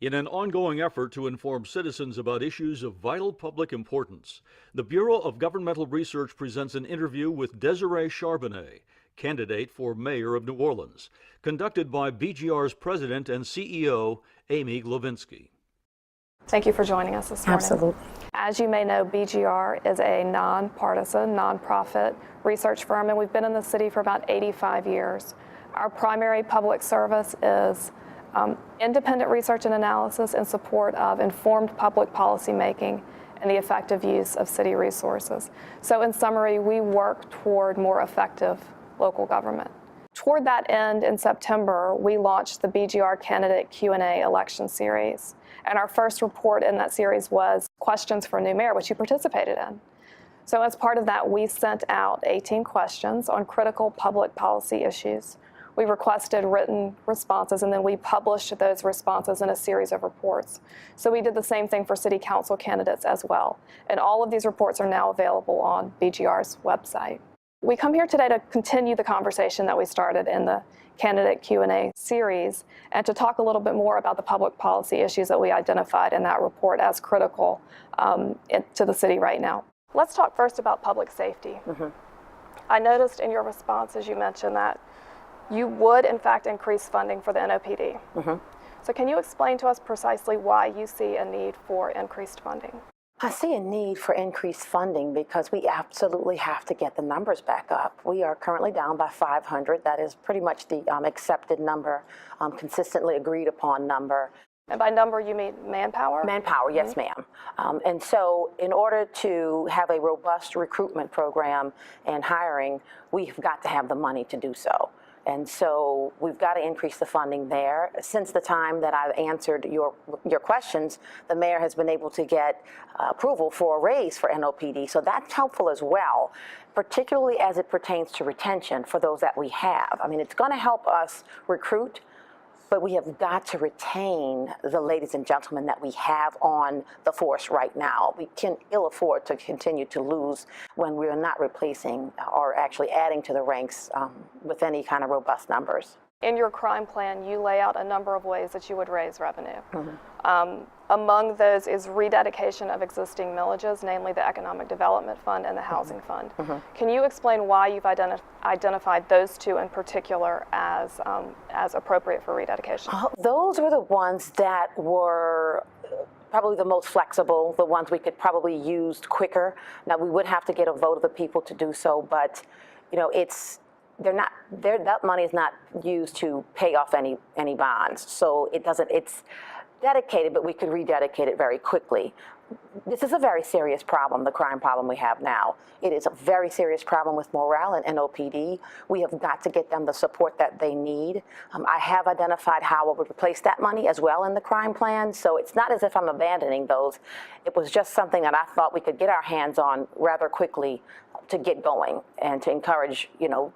In an ongoing effort to inform citizens about issues of vital public importance, the Bureau of Governmental Research presents an interview with Desiree Charbonnet, candidate for mayor of New Orleans, conducted by BGR's president and CEO, Amy Glavinsky. Thank you for joining us this morning. Absolutely. As you may know, BGR is a nonpartisan, nonprofit research firm, and we've been in the city for about 85 years. Our primary public service is independent research and analysis in support of informed public policy making and the effective use of city resources. So in summary, we work toward more effective local government. Toward that end, in September, we launched the BGR Candidate Q&A election series. And our first report in that series was Questions for a New Mayor, which you participated in. So as part of that, we sent out 18 questions on critical public policy issues. We requested written responses, and then we published those responses in a series of reports. So we did the same thing for city council candidates as well. And all of these reports are now available on BGR's website. We come here today to continue the conversation that we started in the Candidate Q&A series and to talk a little bit more about the public policy issues that we identified in that report as critical to the city right now. Let's talk first about public safety. I noticed in your responses you mentioned that you would, in fact, increase funding for the NOPD. So can you explain to us precisely why you see a need for increased funding? I see a need for increased funding because we absolutely have to get the numbers back up. We are currently down by 500. That is pretty much the accepted number, consistently agreed upon number. And by number, you mean manpower? Manpower, yes, ma'am. And so in order to have a robust recruitment program and hiring, we've got to have the money to do so. And so we've got to increase the funding there. Since the time that I've answered your questions, the mayor has been able to get approval for a raise for NOPD. So that's helpful as well, particularly as it pertains to retention for those that we have. I mean, it's going to help us recruit, but we have got to retain the ladies and gentlemen that we have on the force right now. We can ill afford to continue to lose when we are not replacing or actually adding to the ranks with any kind of robust numbers. In your crime plan, you lay out a number of ways that you would raise revenue. Among those is rededication of existing millages, namely the Economic Development Fund and the Housing Fund. Can you explain why you've identified those two in particular as appropriate for rededication? Those were the ones that were probably the most flexible, the ones we could probably use quicker. Now, we would have to get a vote of the people to do so, but you know, that money is not used to pay off any bonds. So it's dedicated, but we could rededicate it very quickly. This is a very serious problem, the crime problem we have now. It is a very serious problem with Mayoral and NOPD. We have got to get them the support that they need. I have identified how I would replace that money as well in the crime plan, so it's not as if I'm abandoning those. It was just something that I thought we could get our hands on rather quickly to get going and to encourage, you know,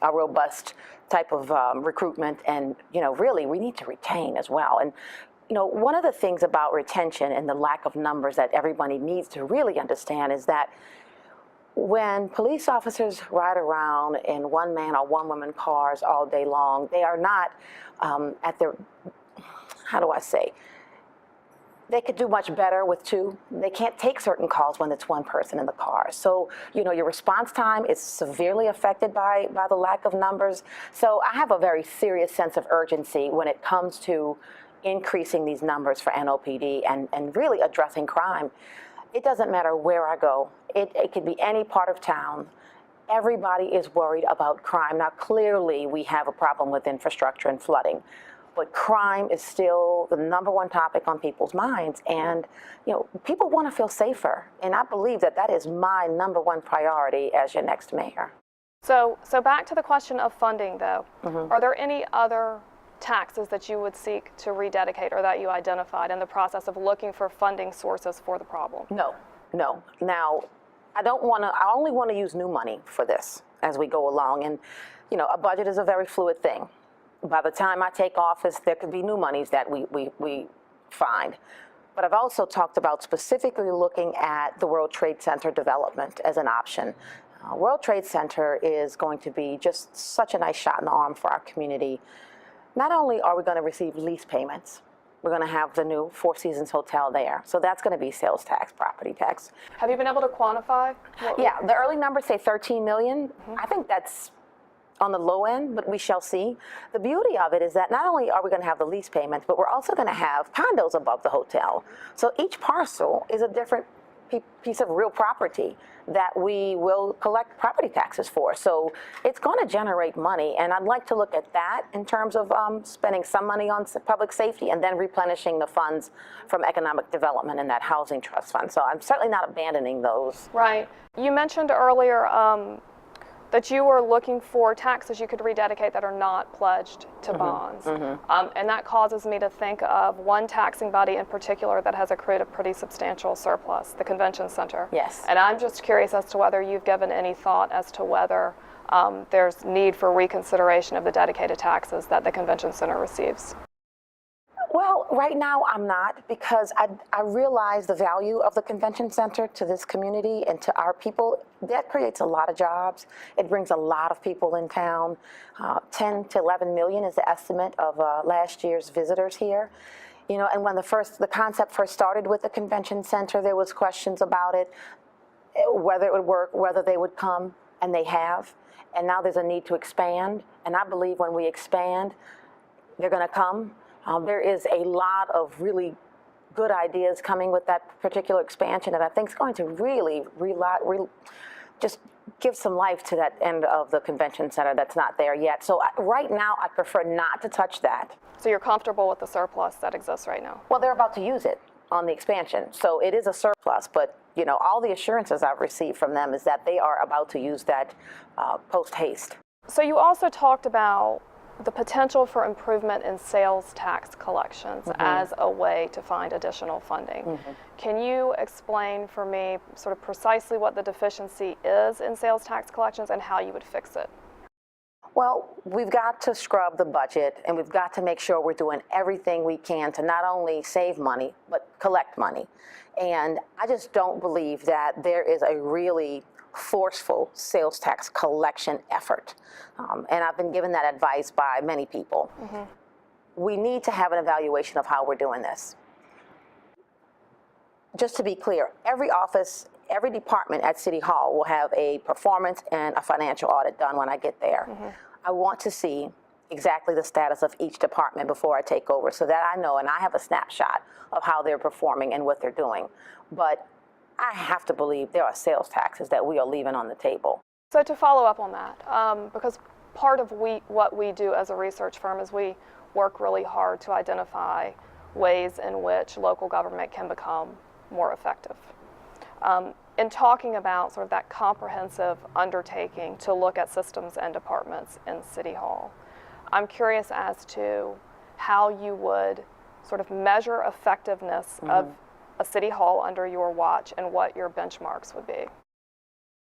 a robust type of recruitment. And, you know, really we need to retain as well. And you know, one of the things about retention and the lack of numbers that everybody needs to really understand is that when police officers ride around in one-man or one-woman cars all day long, they are not at their, how do I say, they could do much better with two. They can't take certain calls when it's one person in the car. So, you know, your response time is severely affected by the lack of numbers. So I have a very serious sense of urgency when it comes to increasing these numbers for NOPD and really addressing crime. It doesn't matter where I go. It could be any part of town. Everybody is worried about crime. Now, clearly, we have a problem with infrastructure and flooding, but crime is still the #1 topic on people's minds. And, you know, people want to feel safer. And I believe that that is my #1 priority as your next mayor. So back to the question of funding, though. Are there any other taxes that you would seek to rededicate or that you identified in the process of looking for funding sources for the problem? No. Now, I only want to use new money for this as we go along. And, you know, a budget is a very fluid thing. By the time I take office, there could be new monies that we find. But I've also talked about specifically looking at the World Trade Center development as an option. World Trade Center is going to be just such a nice shot in the arm for our community. Not only are we going to receive lease payments, We're going to have the new Four Seasons Hotel there. So that's going to be sales tax, property tax. Have you been able to quantify? Yeah, the early numbers say 13 million. I think that's on the low end, but we shall see. The beauty of it is that not only are we going to have the lease payments, but we're also going to have condos above the hotel. So each parcel is a different piece of real property that we will collect property taxes for. So it's going to generate money, and I'd like to look at that in terms of spending some money on public safety and then replenishing the funds from economic development in that housing trust fund. So I'm certainly not abandoning those. Right. You mentioned earlier that you were looking for taxes you could rededicate that are not pledged to bonds. And that causes me to think of one taxing body in particular that has accrued a pretty substantial surplus, the Convention Center. Yes. And I'm just curious as to whether you've given any thought as to whether there's need for reconsideration of the dedicated taxes that the Convention Center receives. Well, right now I'm not, because I realize the value of the Convention Center to this community and to our people. That creates a lot of jobs. It brings a lot of people in town. 10 to 11 million is the estimate of last year's visitors here. You know, and when the concept first started with the Convention Center, there was questions about it, whether it would work, whether they would come, and they have. And now there's a need to expand. And I believe when we expand, they're going to come. There is a lot of really good ideas coming with that particular expansion that I think is going to really just give some life to that end of the Convention Center that's not there yet. So right now, I prefer not to touch that. So you're comfortable with the surplus that exists right now? Well, they're about to use it on the expansion, so it is a surplus, but you know, all the assurances I've received from them is that they are about to use that post haste. So you also talked about the potential for improvement in sales tax collections as a way to find additional funding. Can you explain for me sort of precisely what the deficiency is in sales tax collections and how you would fix it? Well, we've got to scrub the budget, and we've got to make sure we're doing everything we can to not only save money, but collect money. And I just don't believe that there is a really forceful sales tax collection effort. And I've been given that advice by many people. We need to have an evaluation of how we're doing this. Just to be clear, every office, every department at City Hall will have a performance and a financial audit done when I get there. I want to see exactly the status of each department before I take over, so that I know and I have a snapshot of how they're performing and what they're doing. But I have to believe there are sales taxes that we are leaving on the table. So to follow up on that, because part of what we do as a research firm is we work really hard to identify ways in which local government can become more effective. In talking about sort of that comprehensive undertaking to look at systems and departments in City Hall, I'm curious as to how you would sort of measure effectiveness of a City Hall under your watch and what your benchmarks would be.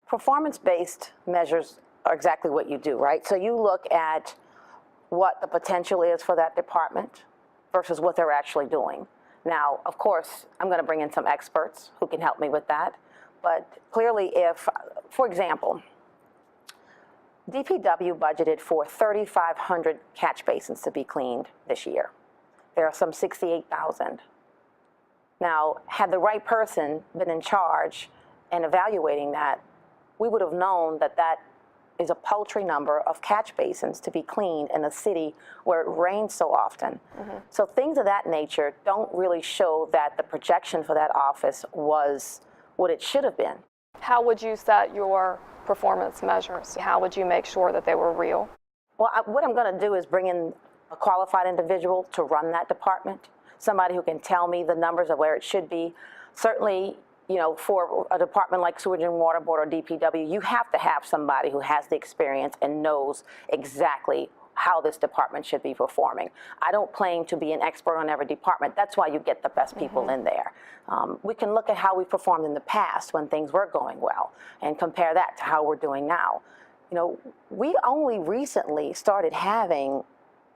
Performance-based measures are exactly what you do, right? So you look at what the potential is for that department versus what they're actually doing. Now, of course, I'm going to bring in some experts who can help me with that. But clearly, if, for example, DPW budgeted for 3,500 catch basins to be cleaned this year. There are some 68,000. Now, had the right person been in charge and evaluating that, we would have known that that is a paltry number of catch basins to be cleaned in a city where it rains so often. So things of that nature don't really show that the projection for that office was what it should have been. How would you set your performance measures? How would you make sure that they were real? Well, what I'm going to do is bring in a qualified individual to run that department, somebody who can tell me the numbers of where it should be. Certainly, you know, for a department like Sewage and Water Board or DPW, you have to have somebody who has the experience and knows exactly how this department should be performing. I don't claim to be an expert on every department. That's why you get the best people in there. We can look at how we performed in the past when things were going well and compare that to how we're doing now. You know, we only recently started having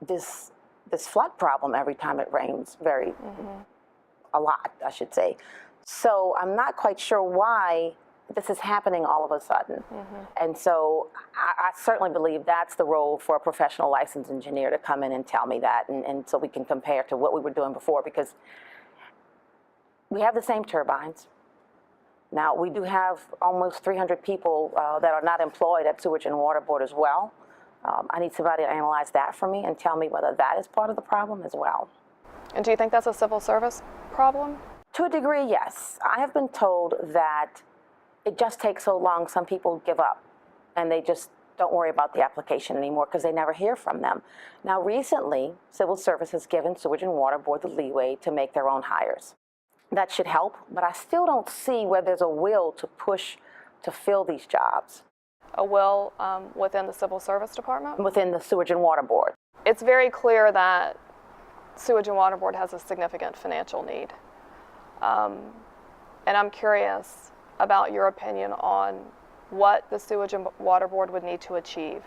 this flood problem every time it rains, a lot, I should say. So I'm not quite sure why this is happening all of a sudden. And so I certainly believe that's the role for a professional licensed engineer to come in and tell me that, and so we can compare to what we were doing before, because we have the same turbines. Now, we do have almost 300 people that are not employed at Sewage and Water Board as well. I need somebody to analyze that for me and tell me whether that is part of the problem as well. And do you think that's a civil service problem? To a degree, yes. I have been told that it just takes so long, some people give up and they just don't worry about the application anymore because they never hear from them. Now, recently, Civil Service has given Sewage and Water Board the leeway to make their own hires. That should help, but I still don't see where there's a will to push to fill these jobs. A will within the Civil Service Department? Within the Sewage and Water Board. It's very clear that Sewage and Water Board has a significant financial need. And I'm curious about your opinion on what the Sewage and Water Board would need to achieve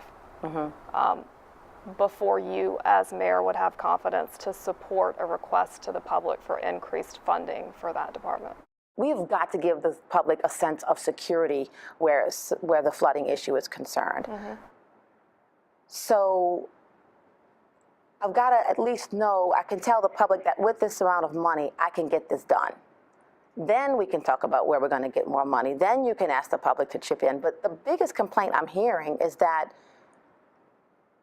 before you as mayor would have confidence to support a request to the public for increased funding for that department. We have got to give the public a sense of security where the flooding issue is concerned. So I've got to at least know, I can tell the public that with this amount of money, I can get this done. Then we can talk about where we're going to get more money. Then you can ask the public to chip in. But the biggest complaint I'm hearing is that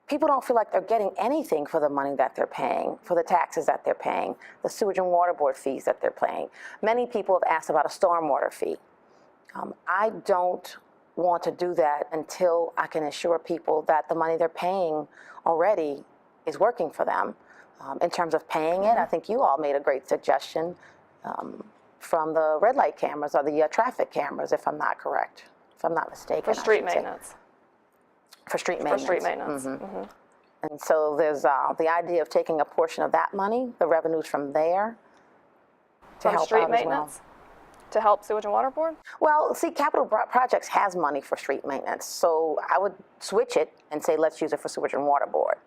people don't feel like they're getting anything for the money that they're paying, for the taxes that they're paying, the Sewage and Water Board fees that they're paying. Many people have asked about a stormwater fee. I don't want to do that until I can assure people that the money they're paying already is working for them. In terms of paying it, I think you all made a great suggestion from the red light cameras or the traffic cameras, if I'm not correct, if I'm not mistaken. For street maintenance. For street maintenance. For street maintenance. And so there's the idea of taking a portion of that money, the revenues from there, to help street out as maintenance? well. To help Sewage and Water Board? Well, see, Capital Projects has money for street maintenance, so I would switch it and say let's use it for Sewage and Water Board.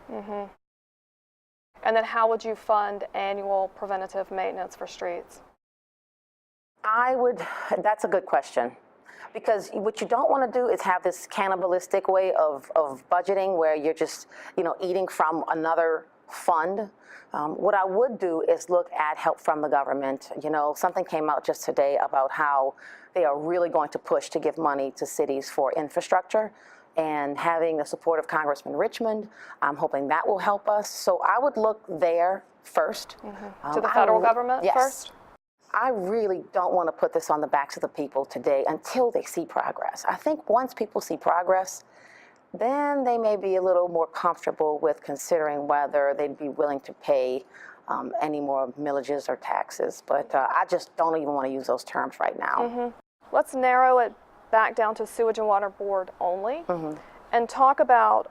And then how would you fund annual preventative maintenance for streets? That's a good question. Because what you don't want to do is have this cannibalistic way of budgeting where you're just, eating from another fund. What I would do is look at help from the government. Something came out just today about how they are really going to push to give money to cities for infrastructure, and having the support of Congressman Richmond, I'm hoping that will help us. So I would look there first. To the federal government first? I really don't want to put this on the backs of the people today until they see progress. I think once people see progress, then they may be a little more comfortable with considering whether they'd be willing to pay any more millages or taxes. But I just don't even want to use those terms right now. Let's narrow it back down to Sewage and Water Board only and talk about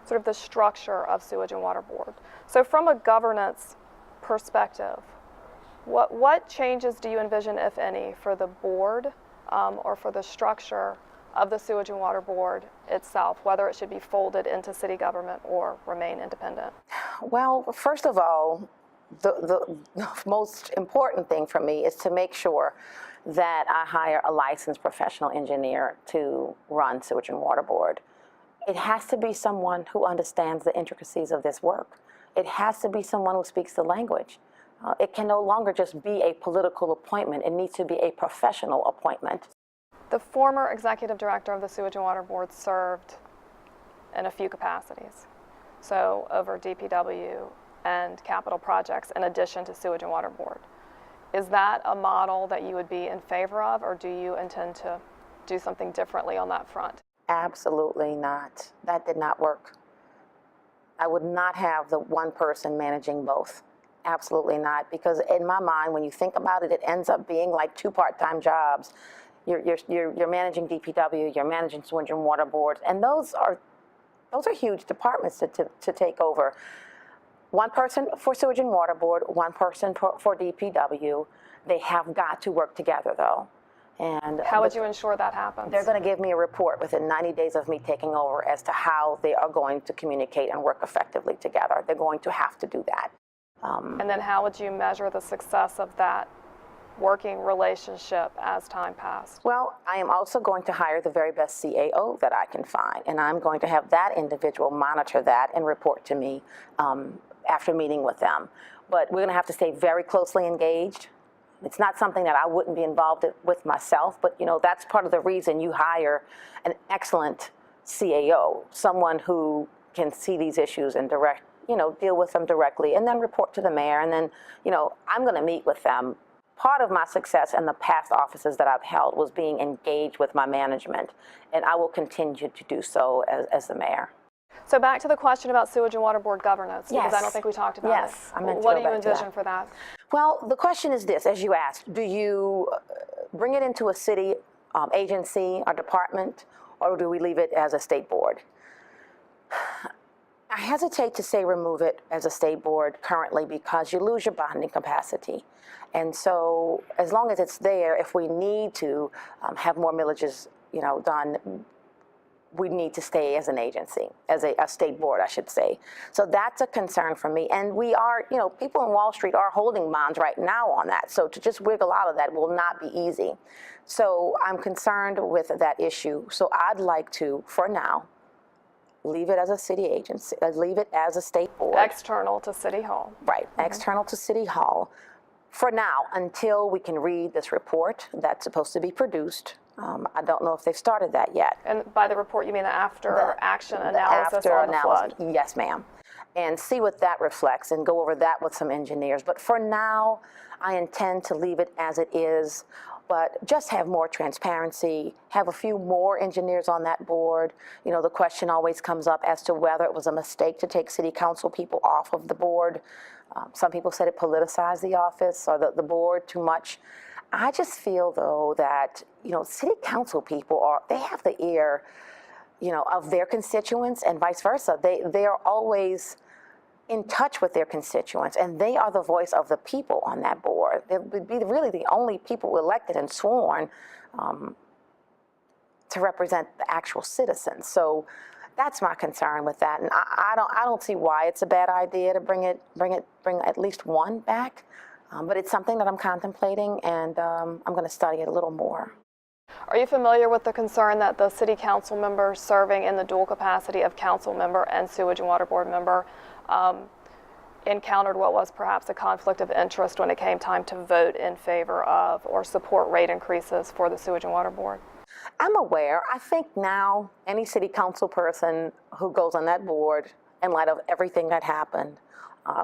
sort of the structure of Sewage and Water Board. So from a governance perspective, what changes do you envision, if any, for the board or for the structure of the Sewage and Water Board itself, whether it should be folded into city government or remain independent? Well, first of all, the most important thing for me is to make sure that I hire a licensed professional engineer to run Sewage and Water Board. It has to be someone who understands the intricacies of this work. It has to be someone who speaks the language. It can no longer just be a political appointment. It needs to be a professional appointment. The former executive director of the Sewage and Water Board served in a few capacities. So over DPW and capital projects in addition to Sewage and Water Board. Is that a model that you would be in favor of, or do you intend to do something differently on that front? Absolutely not. That did not work. I would not have the one person managing both. Absolutely not, because in my mind, when you think about it, it ends up being like two part-time jobs. You're managing DPW, you're managing Sewage and Water Board, and those are huge departments to take over. One person for Sewage and Water Board, one person for DPW. They have got to work together, though. And how would you ensure that happens? They're going to give me a report within 90 days of me taking over as to how they are going to communicate and work effectively together. They're going to have to do that. And then how would you measure the success of that working relationship as time passed? Well, I am also going to hire the very best CAO that I can find, and I'm going to have that individual monitor that and report to me after meeting with them. But we're going to have to stay very closely engaged. It's not something that I wouldn't be involved with myself, but that's part of the reason you hire an excellent CAO, someone who can see these issues and deal with them directly, and then report to the mayor, and then, I'm going to meet with them. Part of my success in the past offices that I've held was being engaged with my management, and I will continue to do so as the mayor. So back to the question about sewage and water board governance, because Yes. I don't think we talked about it. Yes, I meant to What go do you back to envision that. for that? Well, the question is this, as you asked, do you bring it into a city agency or department, or do we leave it as a state board? I hesitate to say remove it as a state board currently because you lose your bonding capacity. And so as long as it's there, if we need to have more millages done, we need to stay as an agency, as a state board, I should say. So that's a concern for me. And we are, people in Wall Street are holding bonds right now on that. So to just wiggle out of that will not be easy. So I'm concerned with that issue. So I'd like to, for now, leave it as a city agency, leave it as a state board. External to City Hall. Right, external to City Hall. For now, until we can read this report that's supposed to be produced. I don't know if they've started that yet. And by the report, you mean the after-action analysis on the flood? Yes, ma'am. And see what that reflects and go over that with some engineers. But for now, I intend to leave it as it is, but just have more transparency, have a few more engineers on that board. The question always comes up as to whether it was a mistake to take city council people off of the board. Some people said it politicized the office or the board too much. I just feel, though, that, city council people they have the ear, of their constituents and vice versa. They are always in touch with their constituents, and they are the voice of the people on that board. They would be really the only people elected and sworn to represent the actual citizens. So that's my concern with that, and I don't see why it's a bad idea to bring at least one back. But it's something that I'm contemplating, and I'm going to study it a little more. Are you familiar with the concern that the city council members serving in the dual capacity of council member and sewage and water board member encountered what was perhaps a conflict of interest when it came time to vote in favor of or support rate increases for the sewage and water board? I'm aware. I think now any city council person who goes on that board, in light of everything that happened,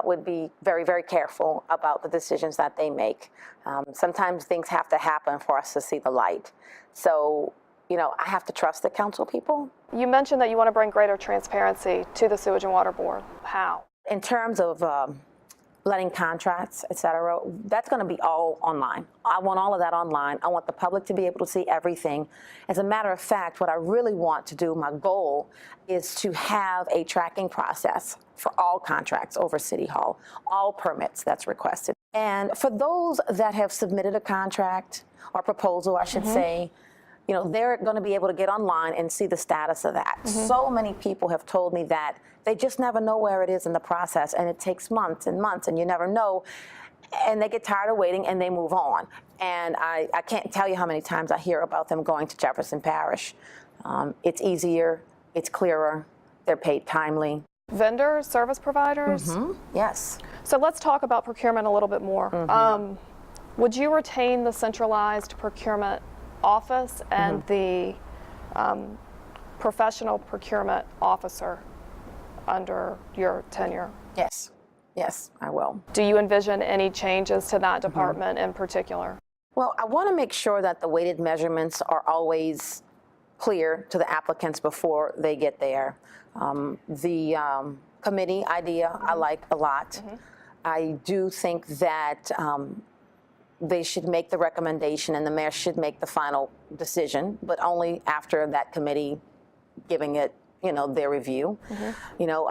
would be very, very careful about the decisions that they make. Sometimes things have to happen for us to see the light. So, I have to trust the council people. You mentioned that you want to bring greater transparency to the Sewage and Water Board. How? In terms of letting contracts, et cetera, that's going to be all online. I want all of that online. I want the public to be able to see everything. As a matter of fact, what I really want to do, my goal, is to have a tracking process for all contracts over City Hall, all permits that's requested. And for those that have submitted a contract or proposal, I should say, they're going to be able to get online and see the status of that. So many people have told me that they just never know where it is in the process, and it takes months and months, and you never know, and they get tired of waiting and they move on. And I can't tell you how many times I hear about them going to Jefferson Parish. It's easier, it's clearer, they're paid timely. Vendors, service providers? Yes. So let's talk about procurement a little bit more. Would you retain the centralized procurement office and the professional procurement officer under your tenure? Yes. Yes, I will. Do you envision any changes to that department in particular? Well, I want to make sure that the weighted measurements are always clear to the applicants before they get there. The committee idea I like a lot. I do think that they should make the recommendation and the mayor should make the final decision, but only after that committee giving it, their review.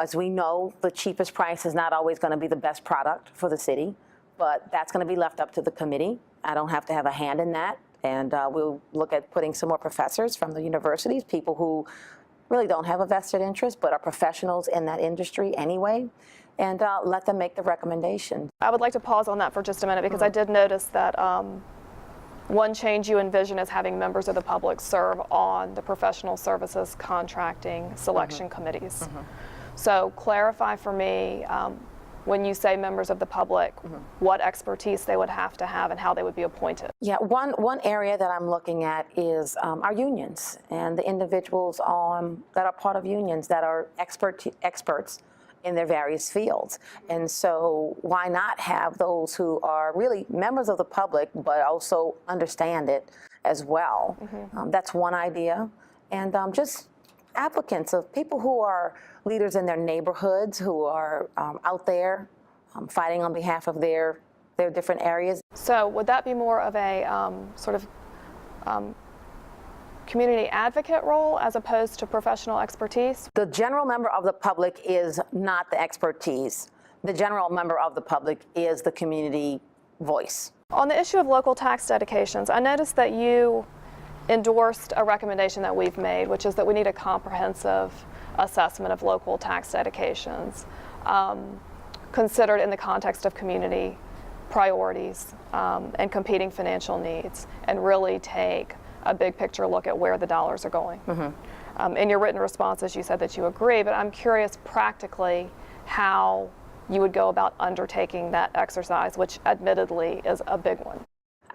As we know, the cheapest price is not always going to be the best product for the city, but that's going to be left up to the committee. I don't have to have a hand in that. And we'll look at putting some more professors from the universities, people who really don't have a vested interest but are professionals in that industry anyway. and let them make the recommendation. I would like to pause on that for just a minute because I did notice that one change you envision is having members of the public serve on the professional services contracting selection committees. So clarify for me, when you say members of the public, what expertise they would have to have and how they would be appointed. Yeah, one area that I'm looking at is our unions and the individuals that are part of unions that are experts in their various fields. And so why not have those who are really members of the public but also understand it as well? That's one idea. And just applicants of people who are leaders in their neighborhoods, who are out there fighting on behalf of their different areas. So would that be more of a sort of community advocate role as opposed to professional expertise? The general member of the public is not the expertise. The general member of the public is the community voice. On the issue of local tax dedications, I noticed that you endorsed a recommendation that we've made, which is that we need a comprehensive assessment of local tax dedications considered in the context of community priorities and competing financial needs, and really take a big picture look at where the dollars are going. In your written responses, you said that you agree, but I'm curious practically how you would go about undertaking that exercise, which admittedly is a big one.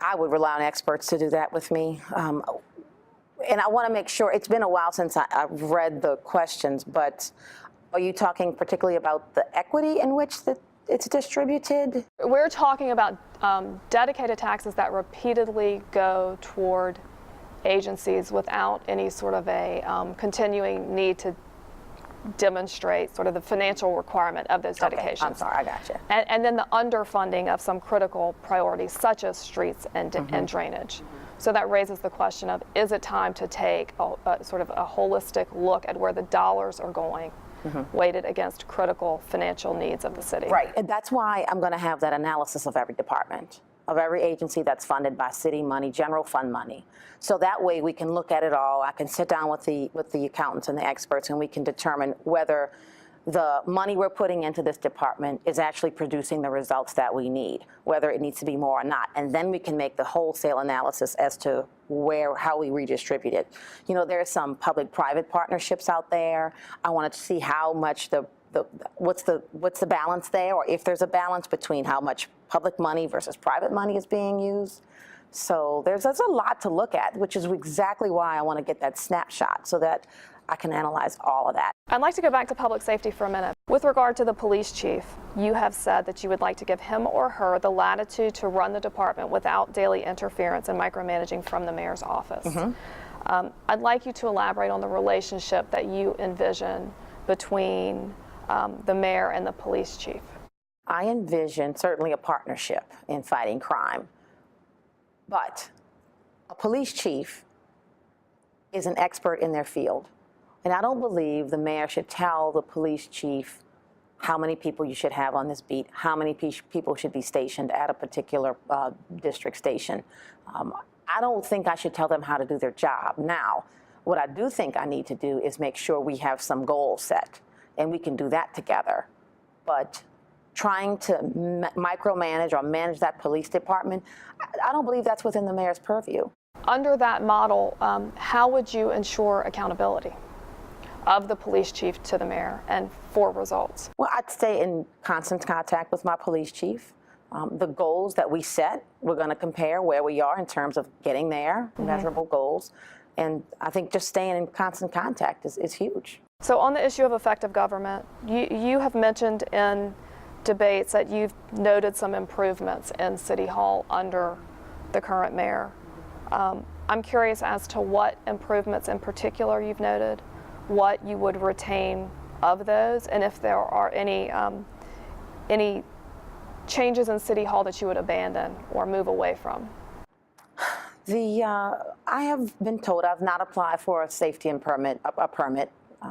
I would rely on experts to do that with me. And I want to make sure, it's been a while since I've read the questions, but are you talking particularly about the equity in which it's distributed? We're talking about dedicated taxes that repeatedly go toward agencies without any sort of a continuing need to demonstrate sort of the financial requirement of those dedications. Okay, I'm sorry, I got you. And then the underfunding of some critical priorities such as streets and drainage. So that raises the question of, is it time to take a sort of a holistic look at where the dollars are going, weighted against critical financial needs of the city? Right, and that's why I'm going to have that analysis of every department, of every agency that's funded by city money, general fund money. So that way we can look at it all. I can sit down with the accountants and the experts, and we can determine whether the money we're putting into this department is actually producing the results that we need, whether it needs to be more or not. And then we can make the wholesale analysis as to how we redistribute it. You know, there are some public-private partnerships out there. I wanted to see how much what's the balance there, or if there's a balance between how much public money versus private money is being used. So there's a lot to look at, which is exactly why I want to get that snapshot so that I can analyze all of that. I'd like to go back to public safety for a minute. With regard to the police chief, you have said that you would like to give him or her the latitude to run the department without daily interference and micromanaging from the mayor's office. I'd like you to elaborate on the relationship that you envision between the mayor and the police chief. I envision certainly a partnership in fighting crime, but a police chief is an expert in their field. And I don't believe the mayor should tell the police chief how many people you should have on this beat, how many people should be stationed at a particular district station. I don't think I should tell them how to do their job. Now, what I do think I need to do is make sure we have some goals set, and we can do that together. But trying to micromanage or manage that police department, I don't believe that's within the mayor's purview. Under that model, how would you ensure accountability of the police chief to the mayor and for results? Well, I'd stay in constant contact with my police chief. The goals that we set, we're going to compare where we are in terms of getting there, measurable goals. And I think just staying in constant contact is huge. So on the issue of effective government, you have mentioned in debates that you've noted some improvements in City Hall under the current mayor. I'm curious as to what improvements in particular you've noted, what you would retain of those, and if there are any changes in City Hall that you would abandon or move away from. I have been told I've not applied for a safety and permit.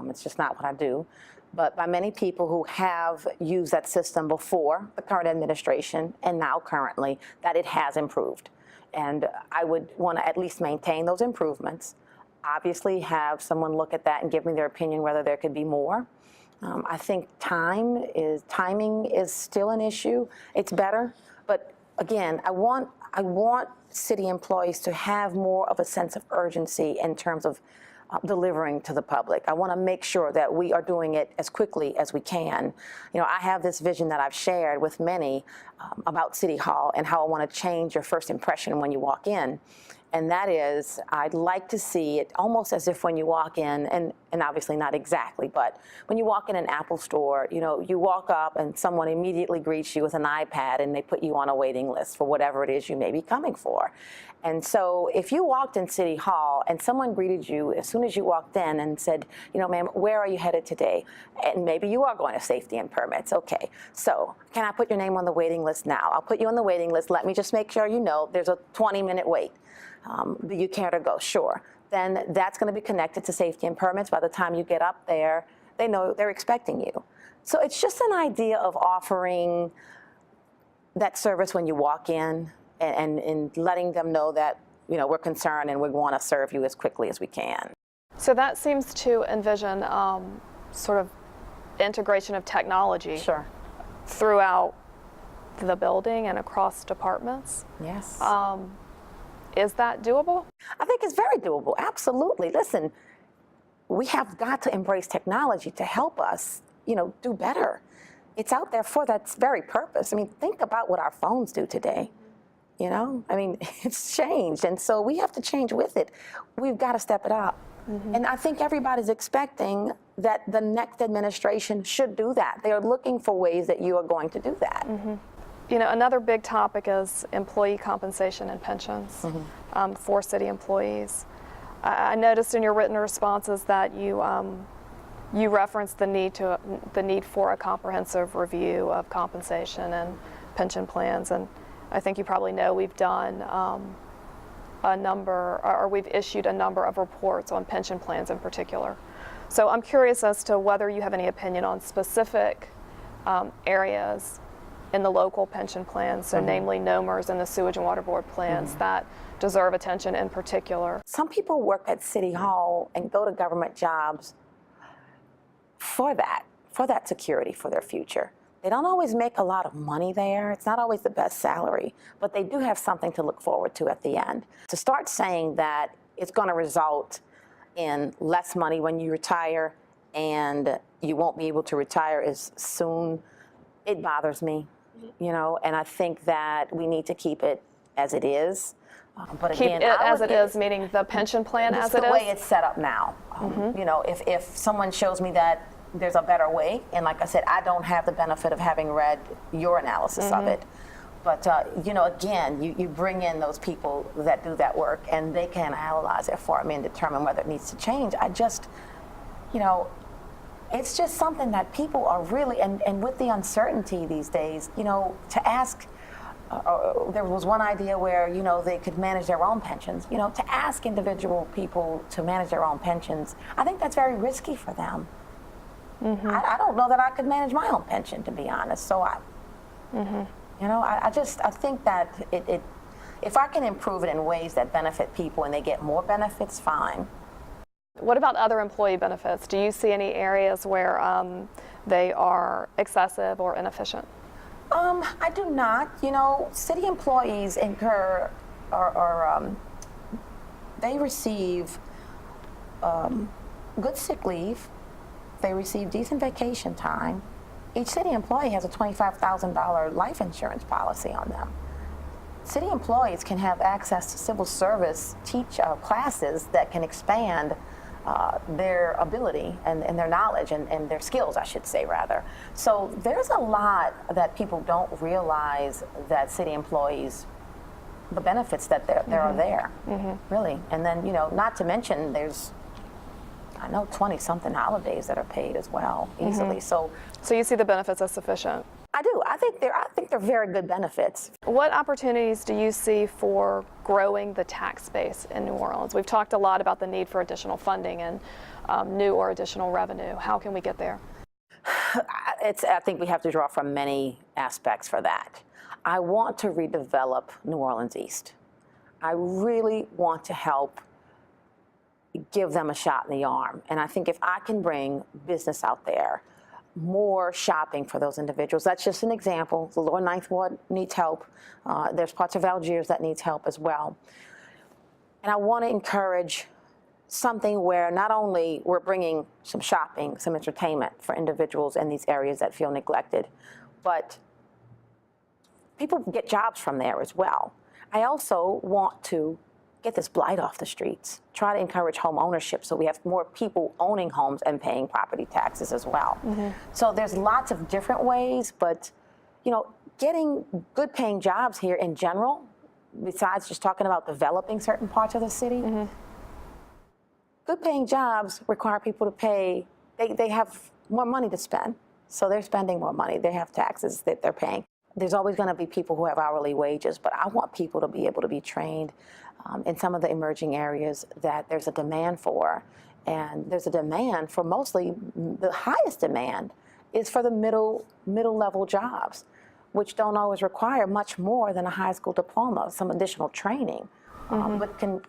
It's just not what I do. But by many people who have used that system before the current administration and now currently, that it has improved. And I would want to at least maintain those improvements. Obviously have someone look at that and give me their opinion whether there could be more. I think timing is still an issue. It's better, but again, I want city employees to have more of a sense of urgency in terms of delivering to the public. I want to make sure that we are doing it as quickly as we can. You know, I have this vision that I've shared with many about City Hall and how I want to change your first impression when you walk in. And that is, I'd like to see it almost as if when you walk in, and obviously not exactly, but when you walk in an Apple store, you know, you walk up and someone immediately greets you with an iPad and they put you on a waiting list for whatever it is you may be coming for. And so if you walked in City Hall and someone greeted you as soon as you walked in and said, you know, ma'am, where are you headed today? And maybe you are going to safety and permits. Okay, so can I put your name on the waiting list now? I'll put you on the waiting list. Let me just make sure you know there's a 20-minute wait. Do you care to go? Sure. Then that's going to be connected to safety and permits. By the time you get up there, they know they're expecting you. So it's just an idea of offering that service when you walk in and letting them know that, you know, we're concerned and we want to serve you as quickly as we can. So that seems to envision sort of integration of technology Sure. throughout the building and across departments. Yes. Is that doable? I think it's very doable. Absolutely. Listen, we have got to embrace technology to help us, you know, do better. It's out there for that very purpose. I mean, think about what our phones do today. You know, I mean, it's changed, and so we have to change with it. We've got to step it up. Mm-hmm. And I think everybody's expecting that the next administration should do that. They are looking for ways that you are going to do that. Mm-hmm. You know, another big topic is employee compensation and pensions for city employees. I noticed in your written responses that you referenced the need for a comprehensive review of compensation and pension plans, and I think you probably know we've done we've issued a number of reports on pension plans in particular. So I'm curious as to whether you have any opinion on specific areas in the local pension plans, so namely NOMERS and the Sewage and Water Board plans that deserve attention in particular. Some people work at City Hall and go to government jobs for that security for their future. They don't always make a lot of money there. It's not always the best salary, but they do have something to look forward to at the end. To start saying that it's going to result in less money when you retire and you won't be able to retire as soon, it bothers me. You know, and I think that we need to keep it as it is. But keep again, it as it is, meaning the pension plan as it is? The way it's set up now. You know, if someone shows me that there's a better way, and like I said, I don't have the benefit of having read your analysis of it. But, you know, again, you bring in those people that do that work, and they can analyze it for me and determine whether it needs to change. I just, you know, it's just something that people are really, and with the uncertainty these days, you know, to ask, there was one idea where, you know, they could manage their own pensions. You know, to ask individual people to manage their own pensions, I think that's very risky for them. I don't know that I could manage my own pension, to be honest. So you know, I think that if I can improve it in ways that benefit people and they get more benefits, fine. What about other employee benefits? Do you see any areas where they are excessive or inefficient? I do not. You know, city employees incur, they receive good sick leave. They receive decent vacation time. Each city employee has a $25,000 life insurance policy on them. City employees can have access to civil service classes that can expand their ability and their knowledge and their skills, I should say, rather. So there's a lot that people don't realize that city employees, the benefits that there are there, really. And then, you know, not to mention there's, I know, 20-something holidays that are paid as well, easily. So you see the benefits as sufficient? I do. I think they're very good benefits. What opportunities do you see for growing the tax base in New Orleans? We've talked a lot about the need for additional funding and new or additional revenue. How can we get there? I think we have to draw from many aspects for that. I want to redevelop New Orleans East. I really want to help give them a shot in the arm. And I think if I can bring business out there, more shopping for those individuals. That's just an example. The Lower Ninth Ward needs help. There's parts of Algiers that needs help as well. And I want to encourage something where not only we're bringing some shopping, some entertainment for individuals in these areas that feel neglected, but people get jobs from there as well. I also want to get this blight off the streets, try to encourage home ownership so we have more people owning homes and paying property taxes as well. So there's lots of different ways, but you know, getting good paying jobs here in general, besides just talking about developing certain parts of the city, good paying jobs require people to pay, they have more money to spend. So they're spending more money, they have taxes that they're paying. There's always going to be people who have hourly wages, but I want people to be able to be trained in some of the emerging areas that there's a demand for. And there's a demand for mostly, the highest demand is for the middle level jobs, which don't always require much more than a high school diploma, some additional training, but can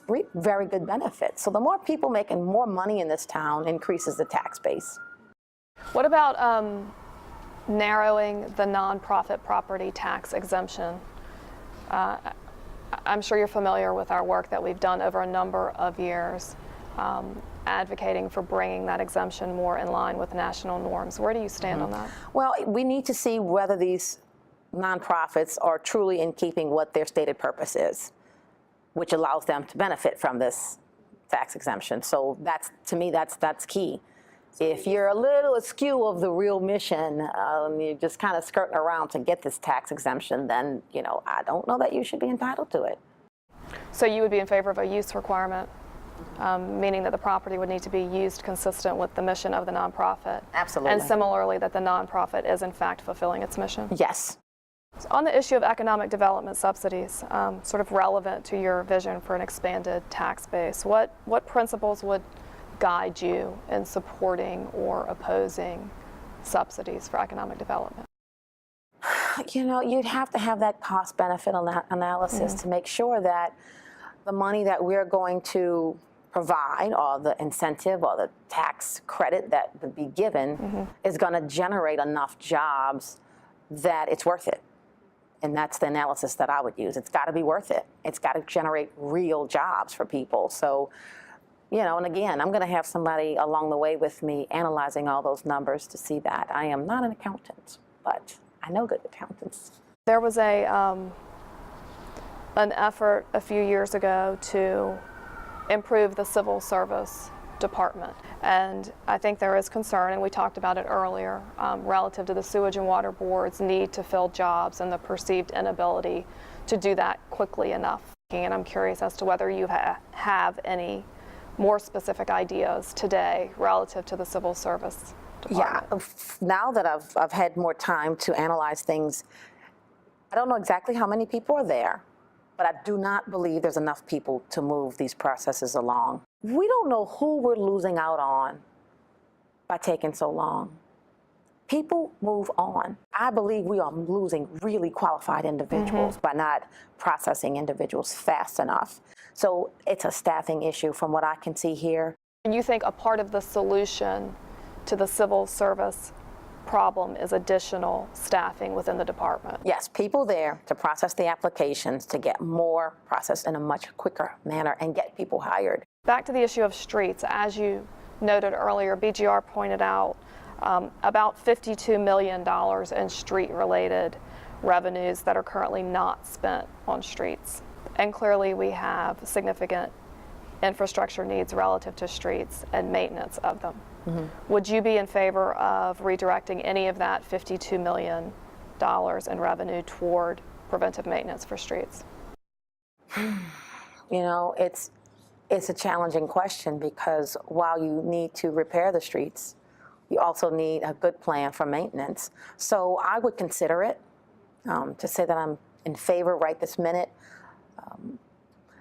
reap very good benefits. So the more people making more money in this town increases the tax base. What about narrowing the nonprofit property tax exemption? I'm sure you're familiar with our work that we've done over a number of years, advocating for bringing that exemption more in line with national norms. Where do you stand on that? Well, we need to see whether these nonprofits are truly in keeping what their stated purpose is, which allows them to benefit from this tax exemption. So that's, to me, that's key. If you're a little askew of the real mission, you're just kind of skirting around to get this tax exemption, then, you know, I don't know that you should be entitled to it. So you would be in favor of a use requirement, meaning that the property would need to be used consistent with the mission of the nonprofit? Absolutely. And similarly, that the nonprofit is in fact fulfilling its mission? Yes. So on the issue of economic development subsidies, sort of relevant to your vision for an expanded tax base, what principles would guide you in supporting or opposing subsidies for economic development? You know, you'd have to have that cost-benefit analysis to make sure that the money that we're going to provide, or the incentive or the tax credit that would be given, is going to generate enough jobs that it's worth it. And that's the analysis that I would use. It's got to be worth it. It's got to generate real jobs for people. So, you know, and again, I'm going to have somebody along the way with me analyzing all those numbers to see that. I am not an accountant, but I know good accountants. There was an effort a few years ago to improve the civil service department. And I think there is concern, and we talked about it earlier, relative to the sewage and water board's need to fill jobs and the perceived inability to do that quickly enough. And I'm curious as to whether you have any more specific ideas today relative to the civil service department. Yeah, now that I've had more time to analyze things, I don't know exactly how many people are there, but I do not believe there's enough people to move these processes along. We don't know who we're losing out on by taking so long. People move on. I believe we are losing really qualified individuals by not processing individuals fast enough. So it's a staffing issue from what I can see here. And you think a part of the solution to the civil service problem is additional staffing within the department? Yes, people there to process the applications, to get more processed in a much quicker manner and get people hired. Back to the issue of streets, as you noted earlier, BGR pointed out about $52 million in street-related revenues that are currently not spent on streets. And clearly we have significant infrastructure needs relative to streets and maintenance of them. Would you be in favor of redirecting any of that $52 million in revenue toward preventive maintenance for streets? You know, it's a challenging question, because while you need to repair the streets, you also need a good plan for maintenance. So I would consider it. To say that I'm in favor right this minute,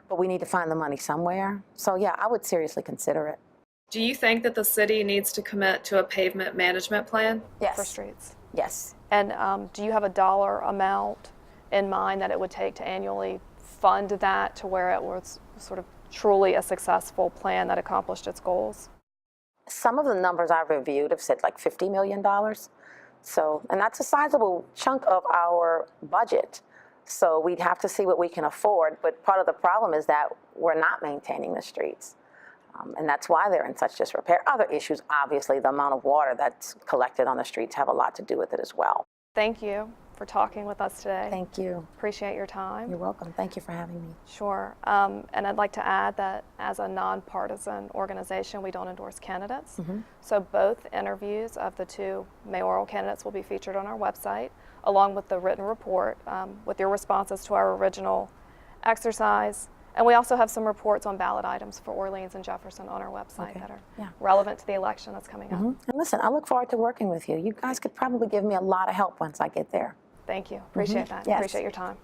but we need to find the money somewhere. So yeah, I would seriously consider it. Do you think that the city needs to commit to a pavement management plan Yes. for streets? Yes. And do you have a dollar amount in mind that it would take to annually fund that to where it was sort of truly a successful plan that accomplished its goals? some of the numbers I've reviewed have said like $50 million. So, and that's a sizable chunk of our budget. So we'd have to see what we can afford. But part of the problem is that we're not maintaining the streets. And that's why they're in such disrepair. Other issues, obviously, the amount of water that's collected on the streets have a lot to do with it as well. Thank you for talking with us today. Thank you. Appreciate your time. You're welcome. Thank you for having me. Sure. And I'd like to add that as a nonpartisan organization, we don't endorse candidates. So both interviews of the two mayoral candidates will be featured on our website, along with the written report with your responses to our original exercise. And we also have some reports on ballot items for Orleans and Jefferson on our website that are relevant to the election that's coming up. And listen, I look forward to working with you. You guys could probably give me a lot of help once I get there. Thank you. Appreciate that. Yes. Appreciate your time.